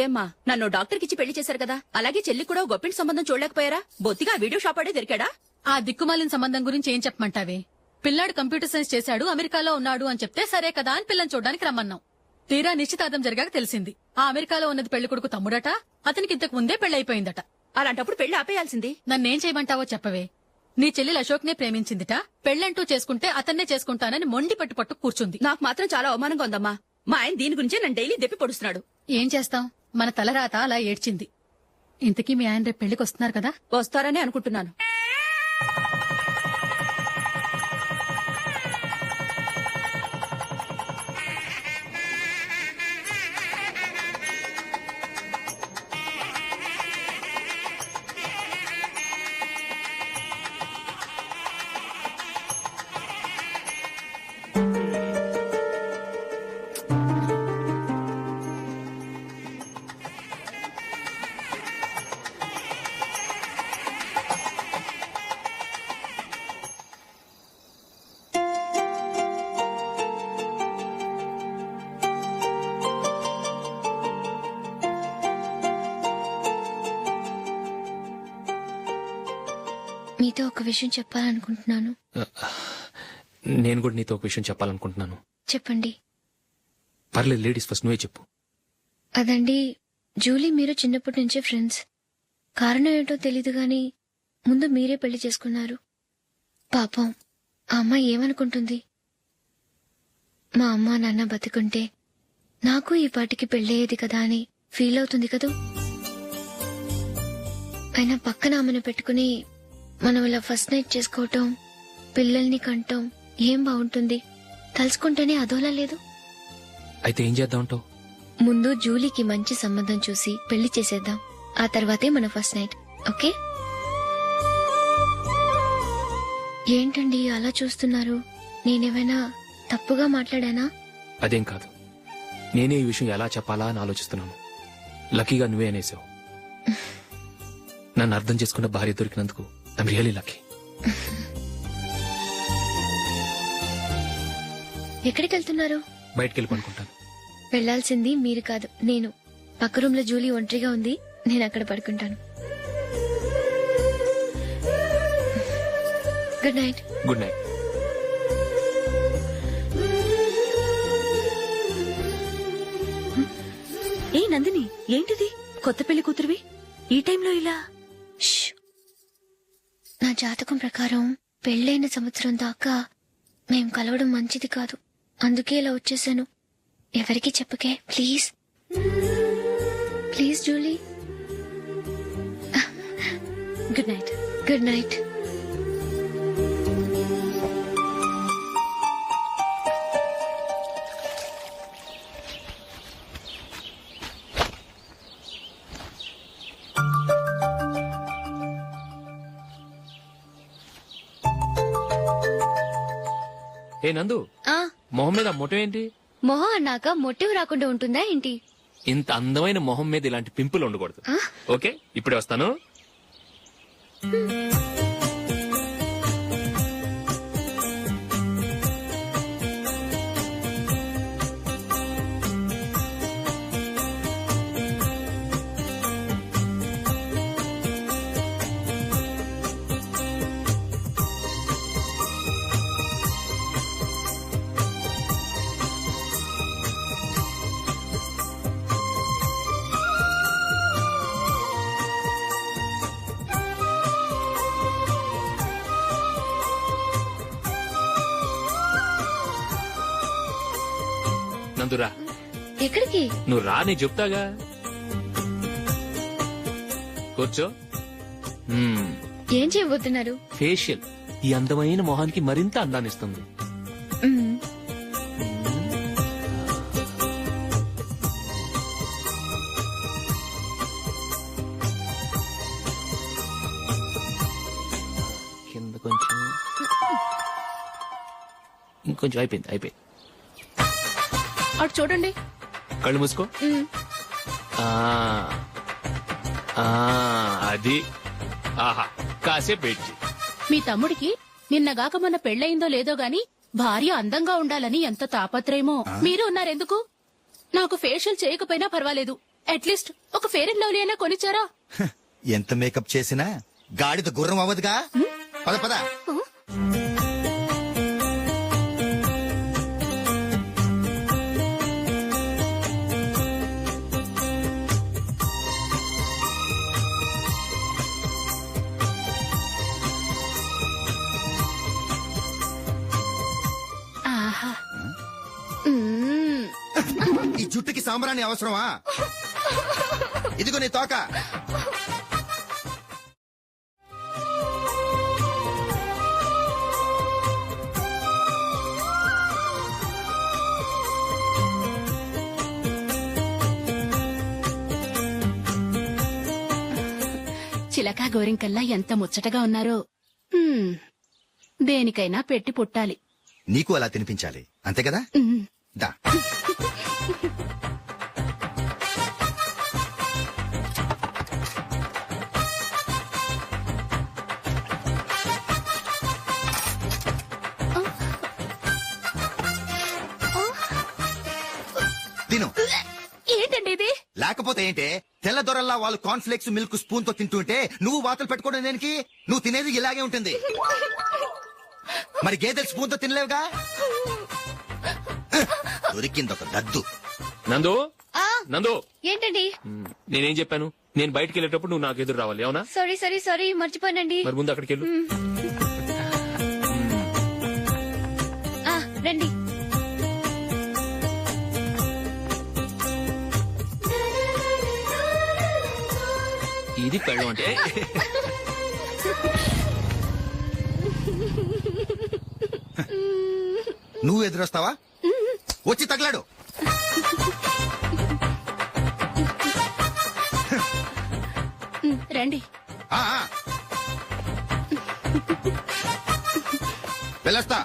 ఏమ్మా నన్ను డాక్టర్ కిచ్చి పెళ్లి చేశారు కదా, అలాగే చెల్లి కూడా గొప్పింటి సంబంధం చూడలేకపోయారా? బొత్తిగా వీడియో షాప్ ఆడే దొరికాడా? ఆ దిక్కుమాలిన సంబంధం గురించి ఏం చెప్పమంటావే? పిల్లాడు కంప్యూటర్ సైన్స్ చేశాడు, అమెరికాలో ఉన్నాడు అని చెప్తే సరే కదా అని పిల్లని చూడడానికి రమ్మన్నాం. తీరా నిశ్చితార్థం జరిగాక తెలిసింది ఆ అమెరికాలో ఉన్నది పెళ్లి కొడుకు తమ్ముడట, అతనికి ఇంతకు ముందే పెళ్లయిపోయిందట. అలాంటప్పుడు పెళ్లి ఆపేయాల్సింది. నన్నేం చేయమంటావో చెప్పవే. నీ చెల్లెలు అశోక్నే ప్రేమించిందిట, పెళ్లంటూ చేసుకుంటే అతన్నే చేసుకుంటానని మొండి పట్టు కూర్చుంది. నాకు మాత్రం చాలా అవమానంగా ఉందమ్మా. మా ఆయన దీని గురించే నన్ను డైలీ దెప్పి పొడుస్తున్నాడు. ఏం చేస్తాం, మన తలరాత అలా ఏడ్చింది. ఇంతకీ మీ ఆయన రేపు పెళ్లికి వస్తున్నారు కదా? వస్తారని అనుకుంటున్నాను. మీతో ఒక విషయం చెప్పాలనుకుంటున్నాను. నేను కూడా నీతో ఒక విషయం చెప్పాలనుకుంటున్నాను. చెప్పండి. పర్లేదు, లేడీస్ ఫస్ట్, నువ్వే చెప్పు. అదండి, జూలీ మీరు చిన్నప్పటి నుంచే ఫ్రెండ్స్. కారణం ఏంటో తెలీదు గాని ముందు మీరే పెళ్లి చేసుకున్నారు. పాపం ఆ అమ్మాయి ఏమనుకుంటుంది? మా అమ్మ నాన్న బతికుంటే నాకు ఈ పాటికి పెళ్ళయ్యేది కదా అని ఫీల్ అవుతుంది కదూ. అయినా పక్కన ఆమెను పెట్టుకుని మనం ఇలా ఫస్ట్ నైట్ చేసుకోవటం, పిల్లల్ని కంటాం ఏం బాగుంటుంది? తలుచుకుంటేనే అదోలా లేదు. అయితే ఏం చేద్దామంటావు? ముందు జూలీకి మంచి సంబంధం చూసి పెళ్లి చేసేద్దాం, ఆ తర్వాతే మన ఫస్ట్ నైట్. ఓకే? ఏంటండి అలా చూస్తున్నారు? నేనేమైనా తప్పుగా మాట్లాడానా? అదేం కాదు, నేనే ఈ విషయం ఎలా చెప్పాలా అని ఆలోచిస్తున్నాను. లక్కీగా నువ్వే అనేసావు. నన్ను అర్థం చేసుకున్న భార్య దొరికినందుకు ఐమ్ రియలీ లక్కీ. ఎక్కడికి వెళ్తున్నారు? బయటికి వెళ్ళి పడుకుంటాను. వెళ్లాల్సింది మీరు కాదు, నేను. పక్క రూమ్ లో జూలీ ఒంటరిగా ఉంది, నేను అక్కడ పడుకుంటాను. Good night. Good night. ఏ నందిని, ఏంటిది? కొత్త పెళ్లి కూతురువి ఈ టైంలో ఇలా? ష్. నా జాతకం ప్రకారం పెళ్ళైన సంవత్సరం దాకా మేం కలవడం మంచిది కాదు, అందుకే ఇలా వచ్చేసాను. ఎవరికి చెప్పకే please. Please Julie. Good night. Good night. ఏ నందు, మొహం మీద మొటం ఏంటి? మొహం అన్నాక మొట్టివి రాకుండా ఉంటుందా ఏంటి? ఇంత అందమైన మొహం మీద ఇలాంటి పింపుల్ ఉండకూడదు. ఓకే, ఇప్పుడే వస్తాను. నందురా. ఎక్కడికి? నువ్వు రా, నేను చెప్తాగా. కూర్చో. ఏం చేయబోతున్నారు? ఫేషియల్ ఈ అందమైన మొహానికి మరింత అందాన్నిస్తుంది. కింద కొంచెం, ఇంకొంచెం. అయిపోయింది. అటు చూడండి. కళ్ళు మూసుకో. అది. ఆహా, కాసేపు వెయిట్ చెయ్. మీ తమ్ముడికి నిన్నగాక మొన్న పెళ్లయిందో లేదో గాని భార్య అందంగా ఉండాలని ఎంత తాపత్రయమో. మీరు ఉన్నారెందుకు? నాకు ఫేషియల్ చేయకపోయినా పర్వాలేదు, అట్లీస్ట్ ఒక ఫేర్ అండ్ లవ్లీ అయినా కొనిచ్చారా? ఎంత మేకప్ చేసినా గాడిద గుర్రం అవ్వదుగా. పద పద. ఈ జుట్టుకి సాంబ్రాణి అవసరమా? ఇదిగో నీ తోక. చిలకా గోరింకల్లా ఎంత ముచ్చటగా ఉన్నారో. దేనికైనా పెట్టి పుట్టాలి. నీకు అలా తినిపించాలి అంతే కదా. దా. తిను. ఏంటండి ఇది? లేకపోతే ఏంటే, తెల్ల దొరల్లా వాళ్ళు కార్న్ఫ్లేక్స్ మిల్క్ స్పూన్ తో తింటుంటే నువ్వు వాతలు పెట్టుకోవడం దేనికి? నువ్వు తినేది ఇలాగే ఉంటుంది. మరి గేదెలు స్పూన్ తో తినలేవుగా. దొరికింది ఒక దద్దు. నందు నందు, ఏంటండి? నేనేం చెప్పాను? నేను బయటికి వెళ్ళేటప్పుడు నువ్వు నాకు ఎదురు రావాలి, అవునా? సారీ మర్చిపోయానండి. మరి ముందు అక్కడికి వెళ్ళు. రండి. ఇది పెళ్ళం అంటే. నువ్వు ఎదురొస్తావా? వచ్చి తగలాడు. రండి. ఆ, ఆ. వెళ్ళొస్తా.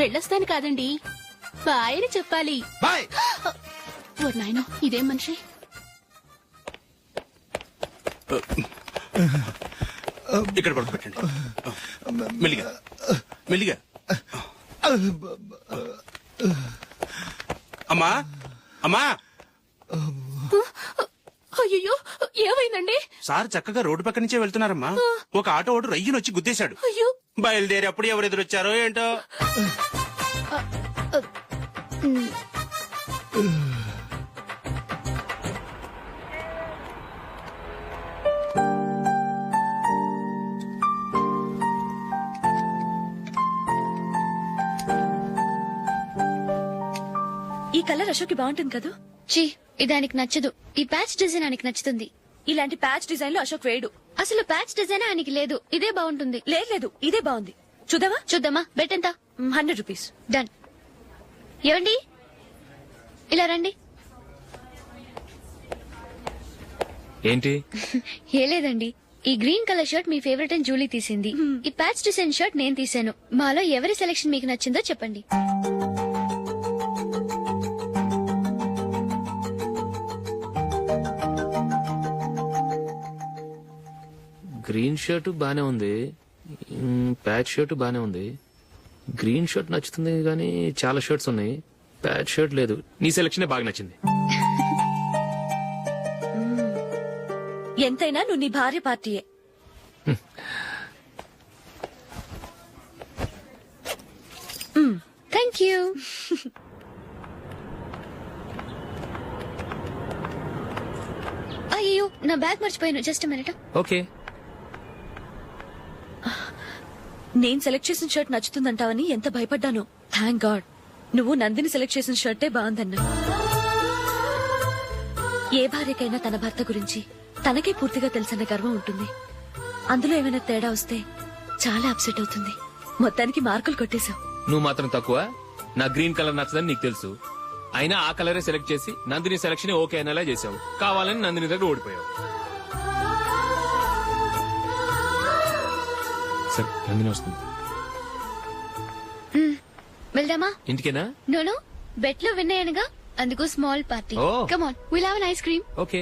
వెళ్ళొస్తాను కాదండి, బాయ్ అని చెప్పాలి. బాయ్. ఓ నాయనో, ఇదేం మనిషి? ఇక్కడ పడుకోబెట్టండి. మెల్లిగా మెల్లిగా. అమ్మా అమ్మా. అయ్యో, ఏమైందండి? సార్ చక్కగా రోడ్డు పక్క నుంచే వెళ్తున్నారమ్మా. ఒక ఆటో ఓడు రయ్యనొచ్చి గుద్దేశాడు. అయ్యో. బయలుదేరి అప్పుడు ఎవరు ఎదురొచ్చారో ఏంటో. ఈ కలర్ అశోక్ బాగుంటుంది కదా. చీ, ఇది ఆయనకి నచ్చదు. ఈ ప్యాచ్ డిజైన్ ఆయనకి నచ్చుతుంది. ఇలాంటి ప్యాచ్ డిజైన్ లో అశోక్ వేయడు. అసలు ప్యాచ్ డిజైన్ ఆయనకి లేదు. ఇదే బాగుంటుంది. లేదు ఇదే బాగుంది. చూద్దామా? చూద్దామా? బెట్ ఎంత? 100 రూపీస్. డన్. ఏవండి, ఇలా రండి. ఏంటి? ఏ లేదండి, ఈ గ్రీన్ కలర్ షర్ట్ మీ ఫేవరెట్ అని జూలీ తీసింది. ఈ ప్యాచ్ డిజైన్ షర్ట్ నేను తీసాను. మాలో ఎవరి సెలెక్షన్ మీకు నచ్చిందో చెప్పండి. గ్రీన్ షర్ట్ బానే ఉంది, ప్యాచ్ షర్ట్ బానే ఉంది. గ్రీన్ షర్ట్ నచ్చుతుంది కానీ చాలా షర్ట్స్ ఉన్నాయి, ప్యాచ్ షర్ట్ లేదు. నీ సెలెక్షనే బాగా నచ్చింది. ఎంతైనా నువ్వు నీ భార్య పార్టీయే. Thank you. అయ్యో, నా బ్యాగ్ మర్చిపోయాను. Just minute. ఓకే. నేను సెలెక్ట్ చేసిన షర్ట్ నచ్చుతుందంటావని ఎంత భయపడ్డాను. థ్యాంక్ గాడ్ నువ్వు నందిని సెలెక్ట్ చేసిన షర్టే బాగుందన్నా. ఏ భార్యకైనా తన భర్త గురించి తనకే పూర్తిగా తెలుసన్న గర్వం ఉంటుంది. అందులో ఏమైనా తేడా వస్తే చాలా అప్సెట్ అవుతుంది. మొత్తానికి మార్కులు కొట్టేశావు. నువ్వు మాత్రం తక్కువ. నా గ్రీన్ కలర్ నచ్చదని నీకు తెలుసు, అయినా ఆ కలరే సెలెక్ట్ చేసి నందిని సెలెక్షన్ ఓకే అనేలా చేసావు. కావాలని నందిని దగ్గర ఓడిపోయావు. సరే, నందిని వస్తుంది. వెళ్దామా? ఇంటికేనా? నోను, బెట్ లో విన్ అయ్యానుగా, అందుకు small party. Oh. Come on, will have an ice cream. Okay.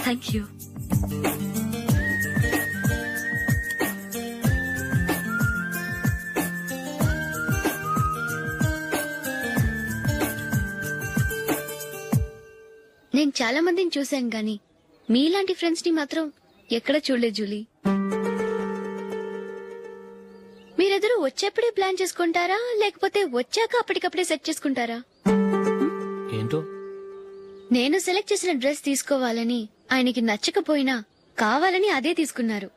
Thank you. చాలా మందిని చూశాను గాని మీలాంటి ఫ్రెండ్స్ ని మాత్రం ఎక్కడ చూడలేదు జూలీ. మీరెదరూ వచ్చేప్పుడే ప్లాన్ చేసుకుంటారా లేకపోతే వచ్చాక అప్పటికప్పుడే సెట్ చేసుకుంటారా? ఏంటో నేను సెలెక్ట్ చేసిన డ్రెస్ తీసుకోవాలని ఆయనకి నచ్చకపోయినా కావాలని అదే తీసుకున్నారు.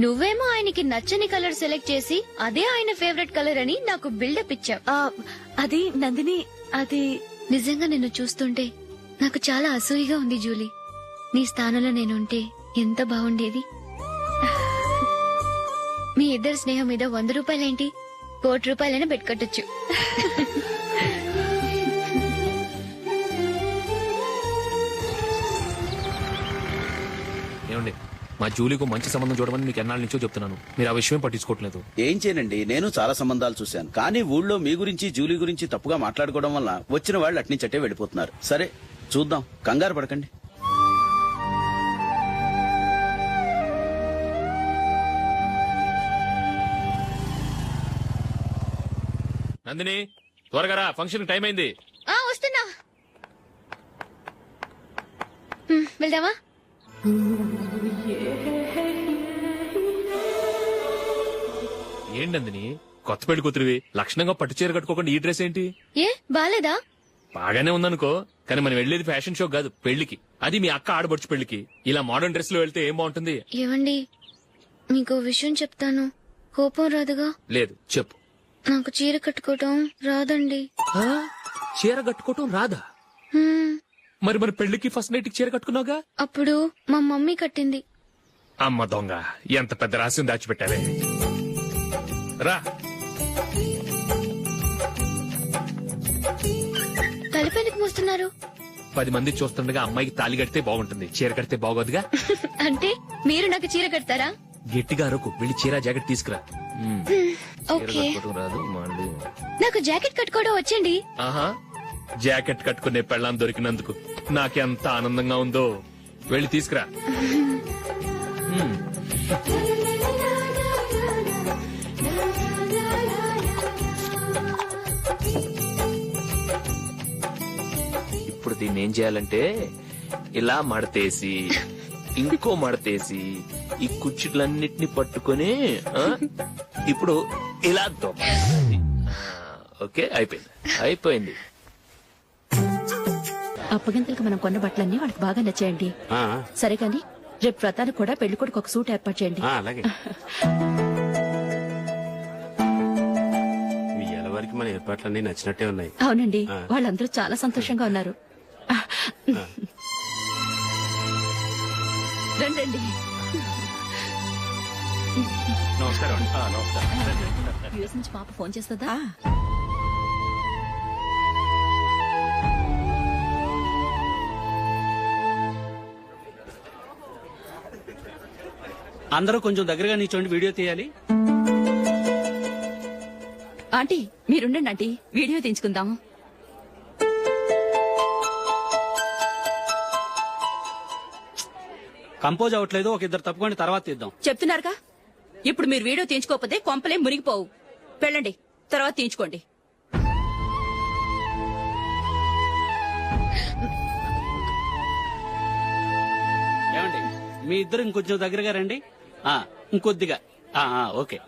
నువ్వేమో ఆయనకి నచ్చని కలర్ సెలెక్ట్ చేసి అదే ఆయన ఫేవరెట్ కలర్ అని నాకు బిల్డప్ ఇచ్చావు. అది నందిని, అది నిజంగా నిన్ను చూస్తుంటే నాకు చాలా అసూయగా ఉంది జూలీ. నీ స్థానంలో నేనుంటే ఎంత బాగుండేది. మీ ఇద్దరి స్నేహం మీద 100 రూపాయలేంటి, 1 కోటి రూపాయలైనా పెట్టుకట్టొచ్చు. ఏమండి, మా జూలీకు మంచి సంబంధం చూడమని మీకు ఎన్నాళ్ళ నుంచో చెప్తున్నాను. మీరు ఆ విషయం పట్టించుకోవట్లేదు. ఏం చేయనండి, నేను చాలా సంబంధాలు చూశాను. కానీ ఊళ్ళో మీ గురించి జూలీ గురించి తప్పుగా మాట్లాడుకోవడం వల్ల వచ్చిన వాళ్ళు అట్నుంచట్టే వెళ్ళిపోతున్నారు. సరే చూద్దాం, కంగారు పడకండి. నందిని, త్వరగా రా, ఫంక్షన్ టైం అయింది. వస్తున్నా. వెళ్దామా? ఏంటి నందిని, కొత్త పెళ్లి కూతురివి, లక్షణంగా పట్టు చీర కట్టుకోకుండా ఈ డ్రెస్ ఏంటి? ఏ బాలేదా? బాగానే ఉందనుకో, కానీ మనం వెళ్లేది ఫ్యాషన్ షో కాదు, పెళ్లికి. అది మీ అక్క ఆడబడుచు పెళ్లికి. ఇలా మోడర్న్ డ్రెస్ లో వెళ్తే ఏం బాగుంటుంది? ఏవండి, మీకు విషయం చెప్తాను, కోపం రాదుగా? లేదు, చెప్పు. నాకు చీర కట్టుకోవటం రాదండి. ఆ? చీర కట్టుకోవటం రాదా? హ్మ్, మరి మన పెళ్లికి ఫస్ట్ నైట్ చీర కట్టుకున్నావుగా? అప్పుడు మా మమ్మీ కట్టింది. అమ్మ దొంగ, ఎంత పెద్ద రహస్యం దాచిపెట్టావే. రా. తలపెందుకు మోస్తున్నారు? 10 మంది చూస్తుండగా అమ్మాయికి తాళి కడితే బాగుంటుంది, చీర కడితే బాగోదుగా. అంటే మీరు నాకు చీర కడతారా? గట్టిగా అరకు, వెళ్ళి చీర జాకెట్ తీసుకురా. చీర ఓకే. కట్టుకోవటం రాదు, మళ్ళీ. నాకు జాకెట్ కట్టుకోవడం వచ్చండి. ఆహా, జాకెట్ కట్టుకునే పెళ్ళాం దొరికినందుకు నాకెంత ఆనందంగా ఉందో. వెళ్ళి తీసుకురా. ఇప్పుడు దీన్ని ఏం చేయాలంటే, ఇలా మడతేసి ఇంకో మడతేసి ఈ కుర్చీలన్నిటిని పట్టుకొని ఇప్పుడు ఇలా దొక్కాలి. ఓకే, అయిపోయింది. అప్పగింతలకు మనం కొన్న బట్టలన్నీ వాళ్ళకి బాగా నచ్చాయండి. సరే కానీ రేపు వ్రతానికి కూడా పెళ్లి కొడుకు ఒక సూట్ ఏర్పాటు చేయండి. అలాగే. మీ ఎలవరికి మన ఏర్పాట్లన్నీ నచ్చినట్టే ఉన్నాయి. అవునండి, వాళ్ళందరూ చాలా సంతోషంగా ఉన్నారు. రండి. నమస్కారం. యూఎస్ నుంచి పాప ఫోన్ చేస్తుందా? అందరూ కొంచెం దగ్గరగా నిల్చోండి, వీడియో తీయాలి. ఆంటీ మీరుండండి ఆంటీ, వీడియో తీయించుకుందాం. కంపోజ్ అవ్వట్లేదు, ఒక ఇద్దరు తప్పుకోండి, తర్వాత తీద్దాం. చెప్తున్నారుగా, ఇప్పుడు మీరు వీడియో తీయించుకోకపోతే కొంపలే మునిగిపోవు. వెళ్ళండి, తర్వాత తీయించుకోండి. ఏమండి, మీ ఇద్దరు ఇంకొంచెం దగ్గరగా రండి. ఇంకొద్దిగా. ఓకే.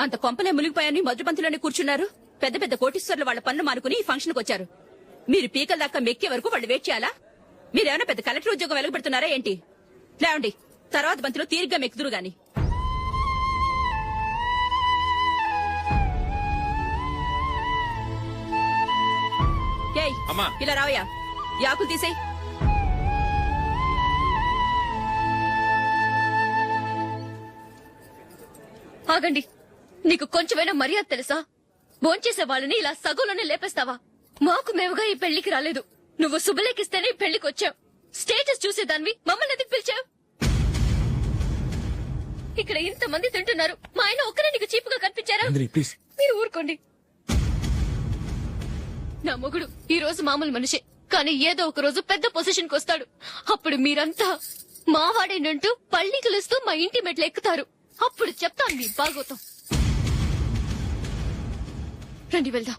అంత కొంపలే మునిగిపోయాని మొదటి పంతులోనే కూర్చున్నారు. పెద్ద పెద్ద కోటీశ్వర్లు వాళ్ళ పనులు మానుకుని ఈ ఫంక్షన్ కు వచ్చారు. మీరు పీకల దాకా మెక్కే వరకు వాళ్ళు వెయిట్ చేయాలా? మీరేమైనా పెద్ద కలెక్టర్ ఉద్యోగం వెలగబెడుతున్నారా ఏంటి? లేవండి, తర్వాత బంతిలో తీరిగ్గా మెక్కుదురు గాని. ఏయ్, ఇలా రావయ్యా, యాకులు తీసేయ్. ఆగండి, నీకు కొంచెమైనా మర్యాద తెలుసా? భోంచేసే వాళ్ళని ఇలా సగంలోనే లేపేస్తావా? మాకు మేముగా ఈ పెళ్లికి రాలేదు, నువ్వు శుభలేఖిస్తేనే ఈ పెళ్లికి వచ్చావు. స్టేటస్ చూసేదానివి మమ్మల్ని ఎందుకు పిలిచావు? ఇక్కడ ఇంతమంది తింటున్నారు మా ఆయన ఒక్కరే నీకు చీపుగా కనిపించారా ప్లీజ్ మీరు ఊరుకోండి. నా మొగుడు ఈ రోజు మామూలు మనిషే, కానీ ఏదో ఒక రోజు పెద్ద పొజిషన్ కి వస్తాడు. అప్పుడు మీరంతా మావాడేనంటూ పళ్ళి కలుస్తూ మా ఇంటి మెట్లు ఎక్కుతారు. అప్పుడు చెప్తాను మీ బాగోతాం. రండి వెళ్దాం.